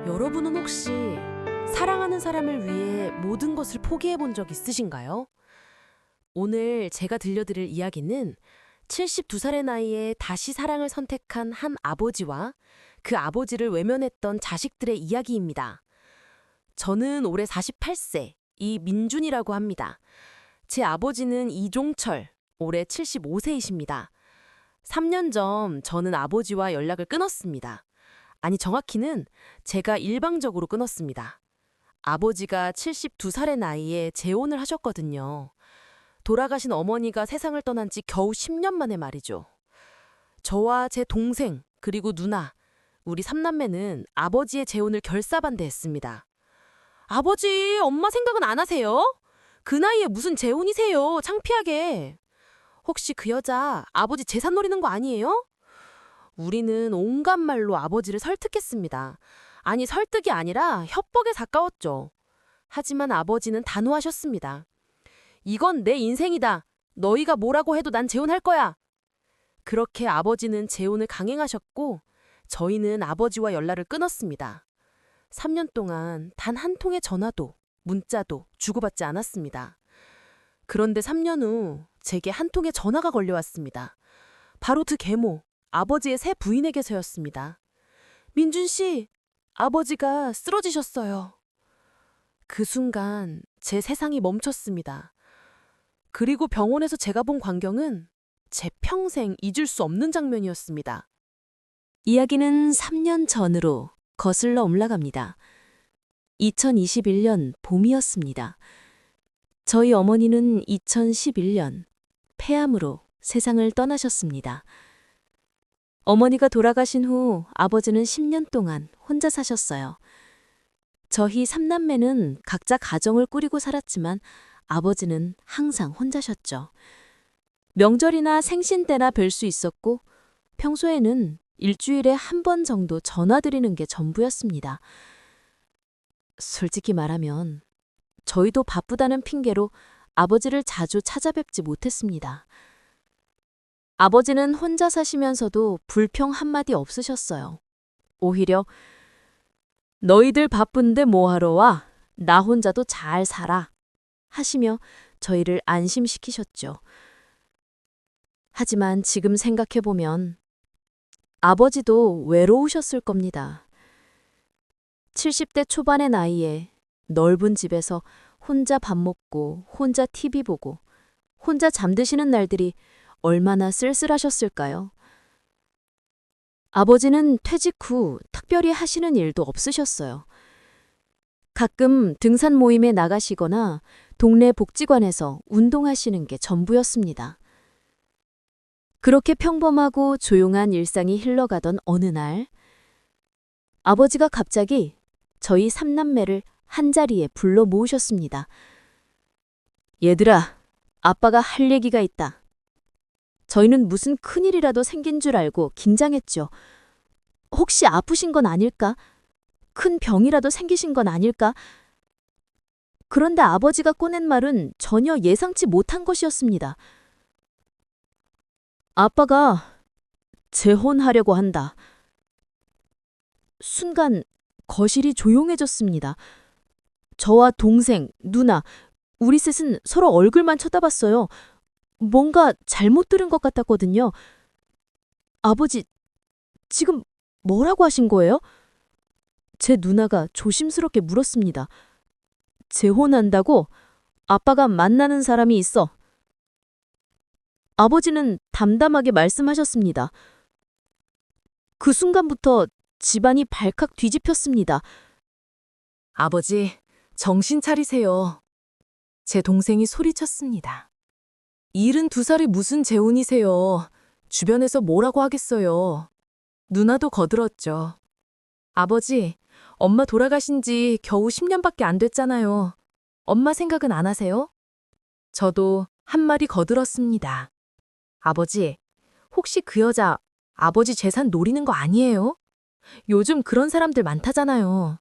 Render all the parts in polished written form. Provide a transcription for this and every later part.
여러분은 혹시 사랑하는 사람을 위해 모든 것을 포기해 본 적 있으신가요? 오늘 제가 들려드릴 이야기는 72살의 나이에 다시 사랑을 선택한 한 아버지와 그 아버지를 외면했던 자식들의 이야기입니다. 저는 올해 48세, 이민준이라고 합니다. 제 아버지는 이종철, 올해 75세이십니다. 3년 전 저는 아버지와 연락을 끊었습니다. 아니, 정확히는 제가 일방적으로 끊었습니다. 아버지가 72살의 나이에 재혼을 하셨거든요. 돌아가신 어머니가 세상을 떠난 지 겨우 10년 만에 말이죠. 저와 제 동생, 그리고 누나, 우리 삼남매는 아버지의 재혼을 결사반대했습니다. 아버지, 엄마 생각은 안 하세요? 그 나이에 무슨 재혼이세요? 창피하게. 혹시 그 여자 아버지 재산 노리는 거 아니에요? 우리는 온갖 말로 아버지를 설득했습니다. 아니, 설득이 아니라 협박에 가까웠죠. 하지만 아버지는 단호하셨습니다. 이건 내 인생이다. 너희가 뭐라고 해도 난 재혼할 거야. 그렇게 아버지는 재혼을 강행하셨고 저희는 아버지와 연락을 끊었습니다. 3년 동안 단 한 통의 전화도 문자도 주고받지 않았습니다. 그런데 3년 후 제게 한 통의 전화가 걸려왔습니다. 바로 그 계모, 아버지의 새 부인에게서였습니다. 민준 씨, 아버지가 쓰러지셨어요. 그 순간 제 세상이 멈췄습니다. 그리고 병원에서 제가 본 광경은 제 평생 잊을 수 없는 장면이었습니다. 이야기는 3년 전으로 거슬러 올라갑니다. 2021년 봄이었습니다. 저희 어머니는 2011년 폐암으로 세상을 떠나셨습니다. 어머니가 돌아가신 후 아버지는 10년 동안 혼자 사셨어요. 저희 삼남매는 각자 가정을 꾸리고 살았지만 아버지는 항상 혼자셨죠. 명절이나 생신 때나 뵐 수 있었고 평소에는 일주일에 한 번 정도 전화드리는 게 전부였습니다. 솔직히 말하면 저희도 바쁘다는 핑계로 아버지를 자주 찾아뵙지 못했습니다. 아버지는 혼자 사시면서도 불평 한마디 없으셨어요. 오히려 너희들 바쁜데 뭐하러 와? 나 혼자도 잘 살아. 하시며 저희를 안심시키셨죠. 하지만 지금 생각해보면 아버지도 외로우셨을 겁니다. 70대 초반의 나이에 넓은 집에서 혼자 밥 먹고 혼자 TV 보고 혼자 잠드시는 날들이 얼마나 쓸쓸하셨을까요? 아버지는 퇴직 후 특별히 하시는 일도 없으셨어요. 가끔 등산 모임에 나가시거나 동네 복지관에서 운동하시는 게 전부였습니다. 그렇게 평범하고 조용한 일상이 흘러가던 어느 날, 아버지가 갑자기 저희 삼남매를 한자리에 불러 모으셨습니다. 얘들아, 아빠가 할 얘기가 있다. 저희는 무슨 큰일이라도 생긴 줄 알고 긴장했죠. 혹시 아프신 건 아닐까? 큰 병이라도 생기신 건 아닐까? 그런데 아버지가 꺼낸 말은 전혀 예상치 못한 것이었습니다. 아빠가 재혼하려고 한다. 순간 거실이 조용해졌습니다. 저와 동생, 누나, 우리 셋은 서로 얼굴만 쳐다봤어요. 뭔가 잘못 들은 것 같았거든요. 아버지, 지금 뭐라고 하신 거예요? 제 누나가 조심스럽게 물었습니다. 재혼한다고? 아빠가 만나는 사람이 있어. 아버지는 담담하게 말씀하셨습니다. 그 순간부터 집안이 발칵 뒤집혔습니다. 아버지, 정신 차리세요. 제 동생이 소리쳤습니다. 72살이 무슨 재혼이세요. 주변에서 뭐라고 하겠어요. 누나도 거들었죠. 아버지, 엄마 돌아가신 지 겨우 10년밖에 안 됐잖아요. 엄마 생각은 안 하세요? 저도 한마디 거들었습니다. 아버지, 혹시 그 여자 아버지 재산 노리는 거 아니에요? 요즘 그런 사람들 많다잖아요.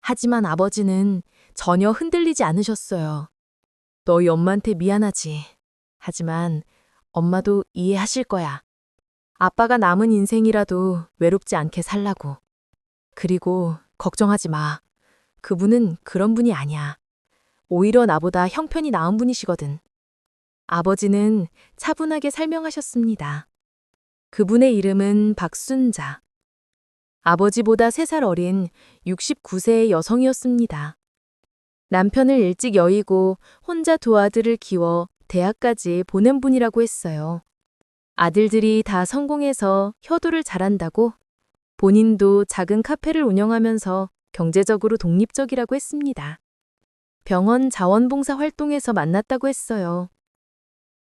하지만 아버지는 전혀 흔들리지 않으셨어요. 너희 엄마한테 미안하지. 하지만 엄마도 이해하실 거야. 아빠가 남은 인생이라도 외롭지 않게 살라고. 그리고 걱정하지 마. 그분은 그런 분이 아니야. 오히려 나보다 형편이 나은 분이시거든. 아버지는 차분하게 설명하셨습니다. 그분의 이름은 박순자. 아버지보다 3살 어린 69세의 여성이었습니다. 남편을 일찍 여의고 혼자 두 아들을 키워 대학까지 보낸 분이라고 했어요. 아들들이 다 성공해서 효도를 잘한다고 본인도 작은 카페를 운영하면서 경제적으로 독립적이라고 했습니다. 병원 자원봉사 활동에서 만났다고 했어요.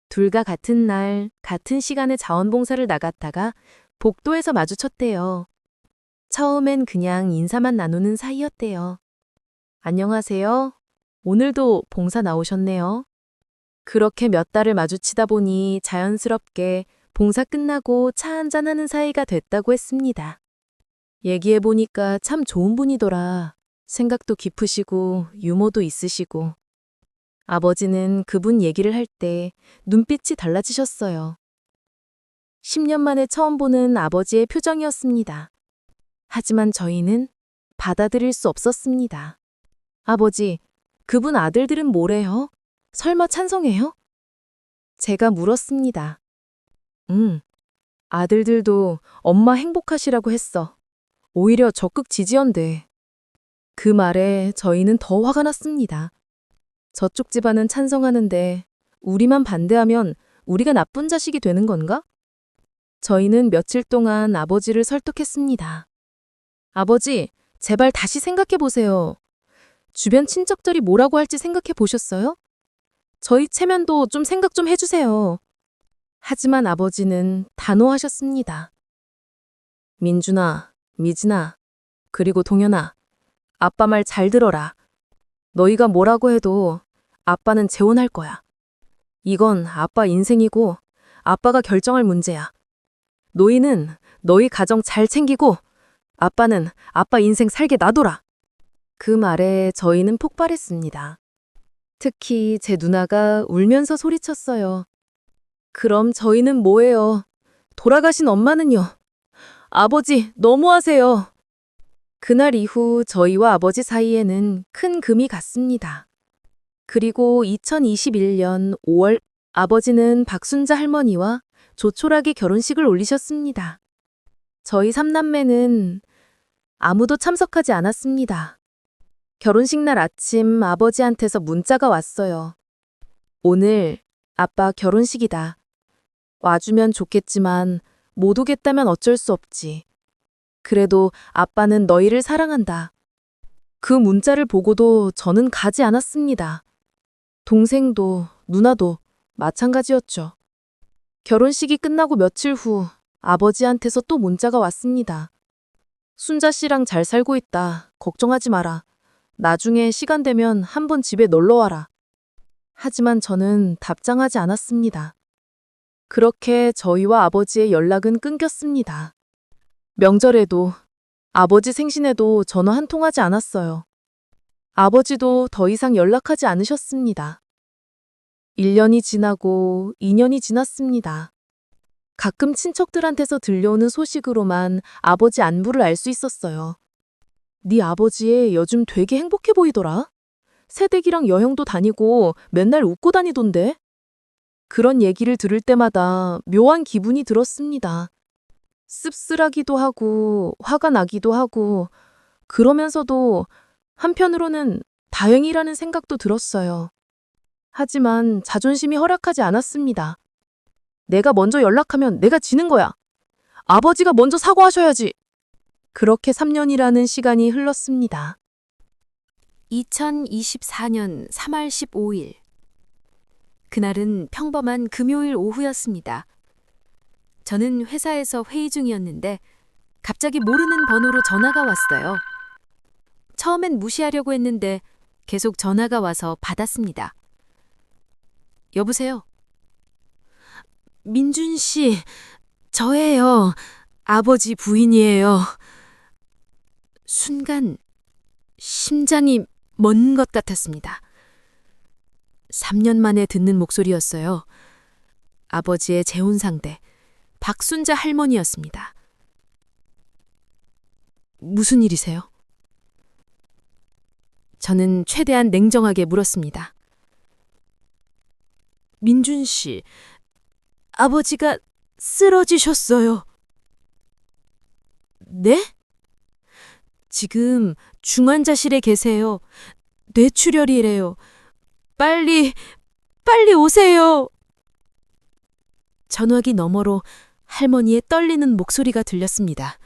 둘과 같은 날, 같은 시간에 자원봉사를 나갔다가 복도에서 마주쳤대요. 처음엔 그냥 인사만 나누는 사이였대요. 안녕하세요. 오늘도 봉사 나오셨네요. 그렇게 몇 달을 마주치다 보니 자연스럽게 봉사 끝나고 차 한잔하는 사이가 됐다고 했습니다. 얘기해보니까 참 좋은 분이더라. 생각도 깊으시고 유머도 있으시고. 아버지는 그분 얘기를 할 때 눈빛이 달라지셨어요. 10년 만에 처음 보는 아버지의 표정이었습니다. 하지만 저희는 받아들일 수 없었습니다. 아버지, 그분 아들들은 뭐래요? 설마 찬성해요? 제가 물었습니다. 아들들도 엄마 행복하시라고 했어. 오히려 적극 지지한대. 그 말에 저희는 더 화가 났습니다. 저쪽 집안은 찬성하는데 우리만 반대하면 우리가 나쁜 자식이 되는 건가? 저희는 며칠 동안 아버지를 설득했습니다. 아버지, 제발 다시 생각해 보세요. 주변 친척들이 뭐라고 할지 생각해 보셨어요? 저희 체면도 좀 생각 좀 해주세요. 하지만 아버지는 단호하셨습니다. 민준아, 미진아, 그리고 동현아, 아빠 말 잘 들어라. 너희가 뭐라고 해도 아빠는 재혼할 거야. 이건 아빠 인생이고 아빠가 결정할 문제야. 너희는 너희 가정 잘 챙기고 아빠는 아빠 인생 살게 놔둬라. 그 말에 저희는 폭발했습니다. 특히 제 누나가 울면서 소리쳤어요. 그럼 저희는 뭐예요? 돌아가신 엄마는요? 아버지, 너무하세요. 그날 이후 저희와 아버지 사이에는 큰 금이 갔습니다. 그리고 2021년 5월 아버지는 박순자 할머니와 조촐하게 결혼식을 올리셨습니다. 저희 3남매는 아무도 참석하지 않았습니다. 결혼식 날 아침 아버지한테서 문자가 왔어요. 오늘 아빠 결혼식이다. 와주면 좋겠지만 못 오겠다면 어쩔 수 없지. 그래도 아빠는 너희를 사랑한다. 그 문자를 보고도 저는 가지 않았습니다. 동생도 누나도 마찬가지였죠. 결혼식이 끝나고 며칠 후 아버지한테서 또 문자가 왔습니다. 순자 씨랑 잘 살고 있다. 걱정하지 마라. 나중에 시간 되면 한번 집에 놀러 와라. 하지만 저는 답장하지 않았습니다. 그렇게 저희와 아버지의 연락은 끊겼습니다. 명절에도 아버지 생신에도 전화 한 통 하지 않았어요. 아버지도 더 이상 연락하지 않으셨습니다. 1년이 지나고 2년이 지났습니다. 가끔 친척들한테서 들려오는 소식으로만 아버지 안부를 알 수 있었어요. 네 아버지 요즘 되게 행복해 보이더라. 새댁이랑 여행도 다니고 맨날 웃고 다니던데. 그런 얘기를 들을 때마다 묘한 기분이 들었습니다. 씁쓸하기도 하고 화가 나기도 하고 그러면서도 한편으로는 다행이라는 생각도 들었어요. 하지만 자존심이 허락하지 않았습니다. 내가 먼저 연락하면 내가 지는 거야. 아버지가 먼저 사과하셔야지. 그렇게 3년이라는 시간이 흘렀습니다. 2024년 3월 15일. 그날은 평범한 금요일 오후였습니다. 저는 회사에서 회의 중이었는데 갑자기 모르는 번호로 전화가 왔어요. 처음엔 무시하려고 했는데 계속 전화가 와서 받았습니다. 여보세요? 민준 씨, 저예요. 아버지 부인이에요. 순간 심장이 멎는 것 같았습니다. 3년 만에 듣는 목소리였어요. 아버지의 재혼 상대, 박순자 할머니였습니다. 무슨 일이세요? 저는 최대한 냉정하게 물었습니다. 민준 씨, 아버지가 쓰러지셨어요. 네? 지금 중환자실에 계세요. 뇌출혈이래요. 빨리 오세요. 전화기 너머로 할머니의 떨리는 목소리가 들렸습니다.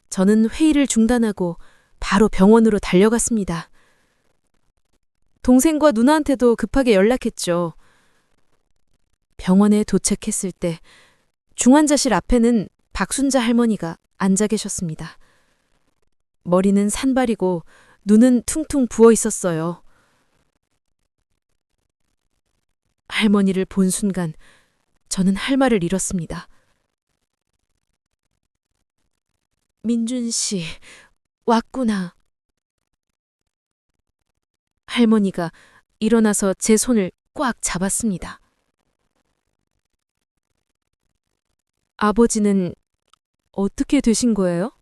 저는 회의를 중단하고 바로 병원으로 달려갔습니다. 동생과 누나한테도 급하게 연락했죠. 병원에 도착했을 때 중환자실 앞에는 박순자 할머니가 앉아 계셨습니다. 머리는 산발이고 눈은 퉁퉁 부어 있었어요. 할머니를 본 순간 저는 할 말을 잃었습니다. 민준 씨, 왔구나. 할머니가 일어나서 제 손을 꽉 잡았습니다. 아버지는 어떻게 되신 거예요?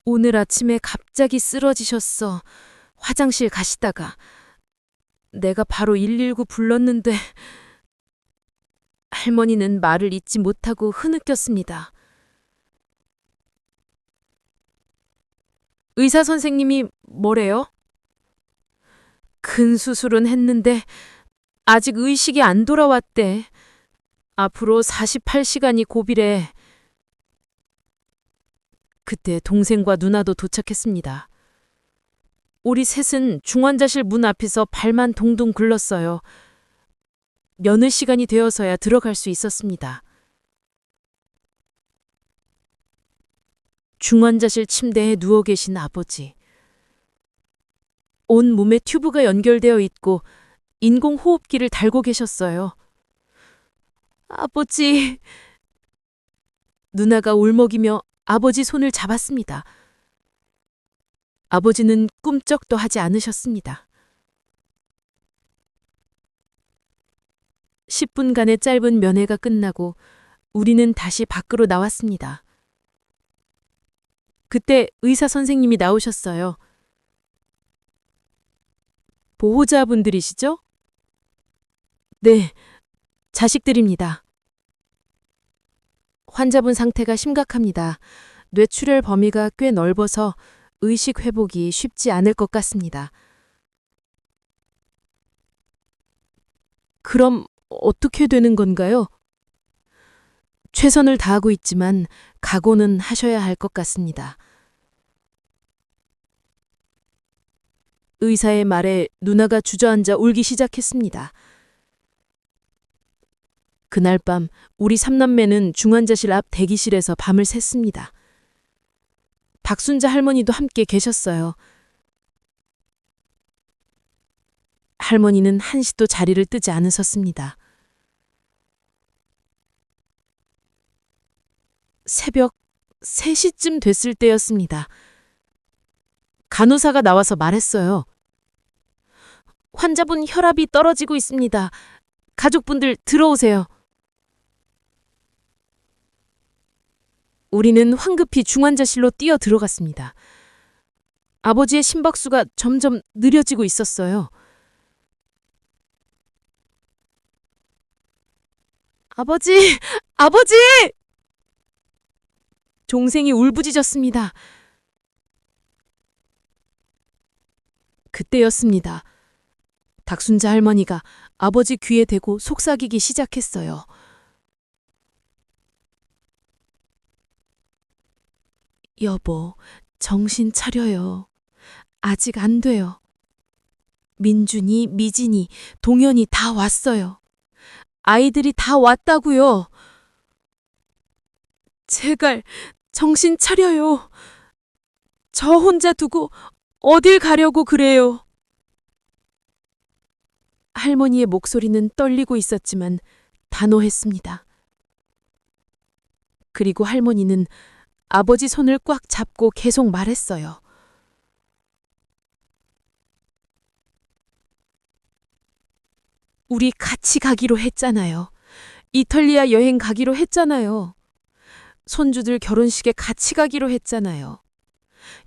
오늘 아침에 갑자기 쓰러지셨어. 화장실 가시다가 내가 바로 119 불렀는데 할머니는 말을 잇지 못하고 흐느꼈습니다. 의사 선생님이 뭐래요? 큰 수술은 했는데 아직 의식이 안 돌아왔대. 앞으로 48시간이 고비래. 그때 동생과 누나도 도착했습니다. 우리 셋은 중환자실 문 앞에서 발만 동동 굴렀어요. 면회 시간이 되어서야 들어갈 수 있었습니다. 중환자실 침대에 누워 계신 아버지. 온 몸에 튜브가 연결되어 있고 인공호흡기를 달고 계셨어요. 아버지. 누나가 울먹이며 아버지 손을 잡았습니다. 아버지는 꿈쩍도 하지 않으셨습니다. 10분간의 짧은 면회가 끝나고 우리는 다시 밖으로 나왔습니다. 그때 의사 선생님이 나오셨어요. 보호자분들이시죠? 네, 자식들입니다. 환자분 상태가 심각합니다. 뇌출혈 범위가 꽤 넓어서 의식 회복이 쉽지 않을 것 같습니다. 그럼 어떻게 되는 건가요? 최선을 다하고 있지만 각오는 하셔야 할 것 같습니다. 의사의 말에 누나가 주저앉아 울기 시작했습니다. 그날 밤 우리 삼남매는 중환자실 앞 대기실에서 밤을 샜습니다. 박순자 할머니도 함께 계셨어요. 할머니는 한시도 자리를 뜨지 않으셨습니다. 새벽 3시쯤 됐을 때였습니다. 간호사가 나와서 말했어요. 환자분 혈압이 떨어지고 있습니다. 가족분들 들어오세요. 우리는 황급히 중환자실로 뛰어 들어갔습니다. 아버지의 심박수가 점점 느려지고 있었어요. 아버지! 아버지! 종생이 울부짖었습니다. 그때였습니다. 박순자 할머니가 아버지 귀에 대고 속삭이기 시작했어요. 여보, 정신 차려요. 아직 안 돼요. 민준이, 미진이, 동현이 다 왔어요. 아이들이 다 왔다고요. 제발 정신 차려요. 저 혼자 두고 어딜 가려고 그래요. 할머니의 목소리는 떨리고 있었지만 단호했습니다. 그리고 할머니는 아버지 손을 꽉 잡고 계속 말했어요. 우리 같이 가기로 했잖아요. 이탈리아 여행 가기로 했잖아요. 손주들 결혼식에 같이 가기로 했잖아요.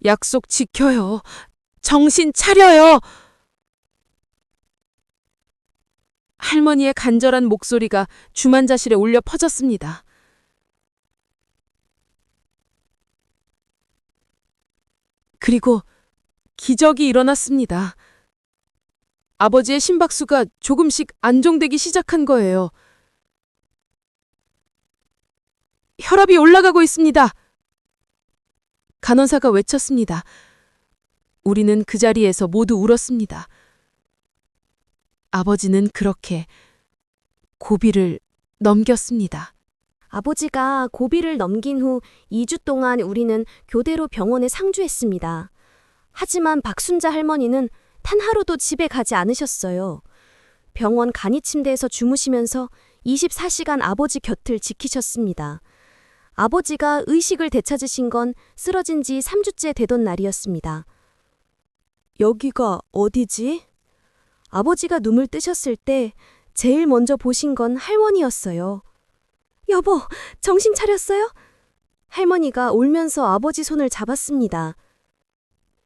약속 지켜요. 정신 차려요. 할머니의 간절한 목소리가 주만자실에 울려 퍼졌습니다. 그리고 기적이 일어났습니다. 아버지의 심박수가 조금씩 안정되기 시작한 거예요. 혈압이 올라가고 있습니다. 간호사가 외쳤습니다. 우리는 그 자리에서 모두 울었습니다. 아버지는 그렇게 고비를 넘겼습니다. 아버지가 고비를 넘긴 후 2주 동안 우리는 교대로 병원에 상주했습니다. 하지만 박순자 할머니는 단 하루도 집에 가지 않으셨어요. 병원 간이 침대에서 주무시면서 24시간 아버지 곁을 지키셨습니다. 아버지가 의식을 되찾으신 건 쓰러진 지 3주째 되던 날이었습니다. 여기가 어디지? 아버지가 눈을 뜨셨을 때 제일 먼저 보신 건 할머니였어요. 여보, 정신 차렸어요? 할머니가 울면서 아버지 손을 잡았습니다.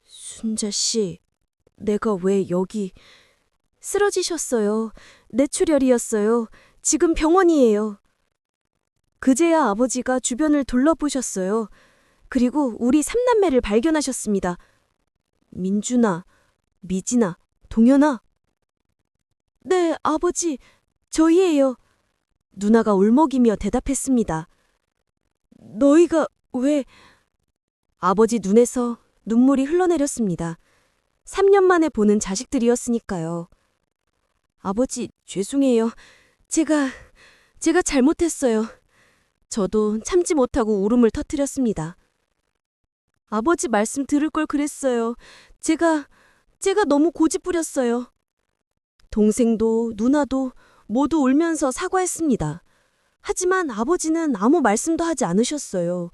순자 씨, 내가 왜 여기... 쓰러지셨어요. 뇌출혈이었어요. 지금 병원이에요. 그제야 아버지가 주변을 둘러보셨어요. 그리고 우리 삼남매를 발견하셨습니다. 민준아, 미진아, 동현아. 네, 아버지, 저희예요. 누나가 울먹이며 대답했습니다. 너희가 왜... 아버지 눈에서 눈물이 흘러내렸습니다. 3년 만에 보는 자식들이었으니까요. 아버지, 죄송해요. 제가 잘못했어요. 저도 참지 못하고 울음을 터뜨렸습니다. 아버지 말씀 들을 걸 그랬어요. 제가 너무 고집부렸어요. 동생도 누나도 모두 울면서 사과했습니다. 하지만 아버지는 아무 말씀도 하지 않으셨어요.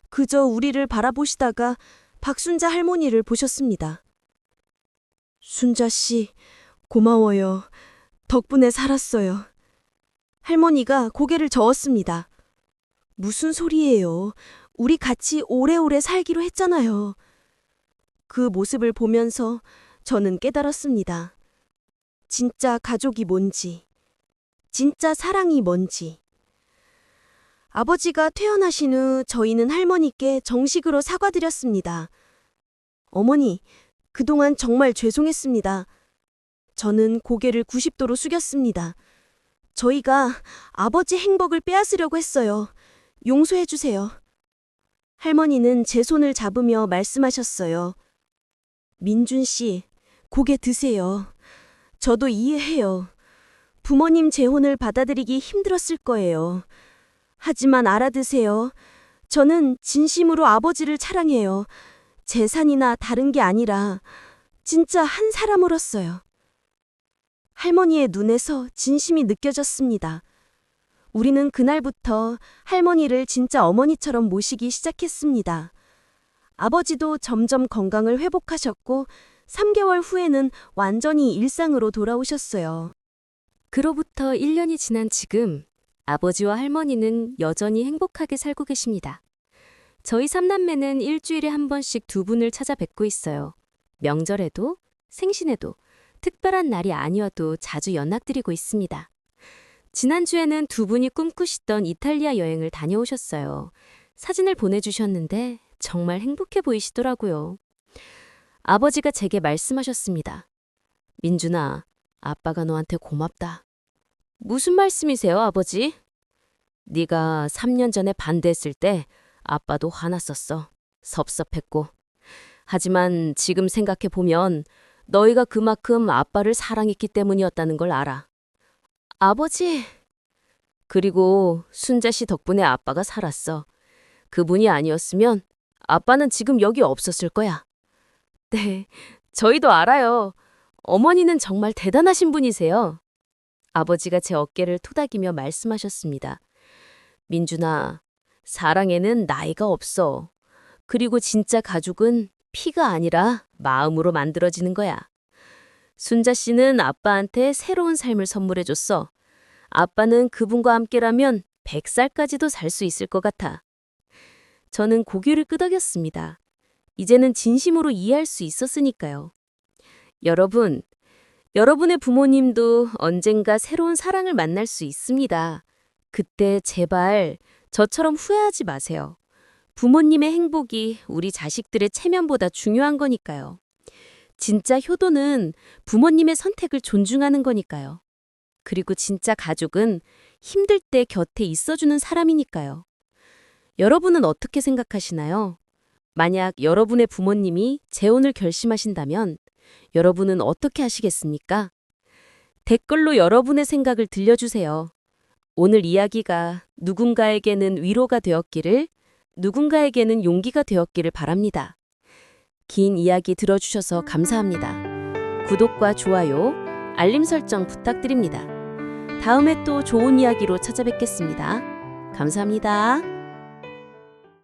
그저 우리를 바라보시다가 박순자 할머니를 보셨습니다. 순자 씨, 고마워요. 덕분에 살았어요. 할머니가 고개를 저었습니다. 무슨 소리예요? 우리 같이 오래오래 살기로 했잖아요. 그 모습을 보면서 저는 깨달았습니다. 진짜 가족이 뭔지, 진짜 사랑이 뭔지. 아버지가 퇴원하신 후 저희는 할머니께 정식으로 사과드렸습니다. 어머니, 그동안 정말 죄송했습니다. 저는 고개를 90도로 숙였습니다. 저희가 아버지 행복을 빼앗으려고 했어요. 용서해 주세요. 할머니는 제 손을 잡으며 말씀하셨어요. 민준 씨, 고개 드세요. 저도 이해해요. 부모님 재혼을 받아들이기 힘들었을 거예요. 하지만 알아두세요. 저는 진심으로 아버지를 사랑해요. 재산이나 다른 게 아니라 진짜 한 사람으로서요. 할머니의 눈에서 진심이 느껴졌습니다. 우리는 그날부터 할머니를 진짜 어머니처럼 모시기 시작했습니다. 아버지도 점점 건강을 회복하셨고 3개월 후에는 완전히 일상으로 돌아오셨어요. 그로부터 1년이 지난 지금 아버지와 할머니는 여전히 행복하게 살고 계십니다. 저희 삼남매는 일주일에 한 번씩 두 분을 찾아뵙고 있어요. 명절에도, 생신에도, 특별한 날이 아니어도 자주 연락드리고 있습니다. 지난주에는 두 분이 꿈꾸시던 이탈리아 여행을 다녀오셨어요. 사진을 보내주셨는데 정말 행복해 보이시더라고요. 아버지가 제게 말씀하셨습니다. 민준아, 아빠가 너한테 고맙다. 무슨 말씀이세요, 아버지? 네가 3년 전에 반대했을 때 아빠도 화났었어. 섭섭했고. 하지만 지금 생각해보면 너희가 그만큼 아빠를 사랑했기 때문이었다는 걸 알아. 아버지. 그리고 순자 씨 덕분에 아빠가 살았어. 그분이 아니었으면 아빠는 지금 여기 없었을 거야. 네, 저희도 알아요. 어머니는 정말 대단하신 분이세요. 아버지가 제 어깨를 토닥이며 말씀하셨습니다. 민준아, 사랑에는 나이가 없어. 그리고 진짜 가족은 피가 아니라 마음으로 만들어지는 거야. 순자 씨는 아빠한테 새로운 삶을 선물해줬어. 아빠는 그분과 함께라면 100살까지도 살 수 있을 것 같아. 저는 고개를 끄덕였습니다. 이제는 진심으로 이해할 수 있었으니까요. 여러분, 여러분의 부모님도 언젠가 새로운 사랑을 만날 수 있습니다. 그때 제발 저처럼 후회하지 마세요. 부모님의 행복이 우리 자식들의 체면보다 중요한 거니까요. 진짜 효도는 부모님의 선택을 존중하는 거니까요. 그리고 진짜 가족은 힘들 때 곁에 있어주는 사람이니까요. 여러분은 어떻게 생각하시나요? 만약 여러분의 부모님이 재혼을 결심하신다면 여러분은 어떻게 하시겠습니까? 댓글로 여러분의 생각을 들려주세요. 오늘 이야기가 누군가에게는 위로가 되었기를, 누군가에게는 용기가 되었기를 바랍니다. 긴 이야기 들어주셔서 감사합니다. 구독과 좋아요, 알림 설정 부탁드립니다. 다음에 또 좋은 이야기로 찾아뵙겠습니다. 감사합니다.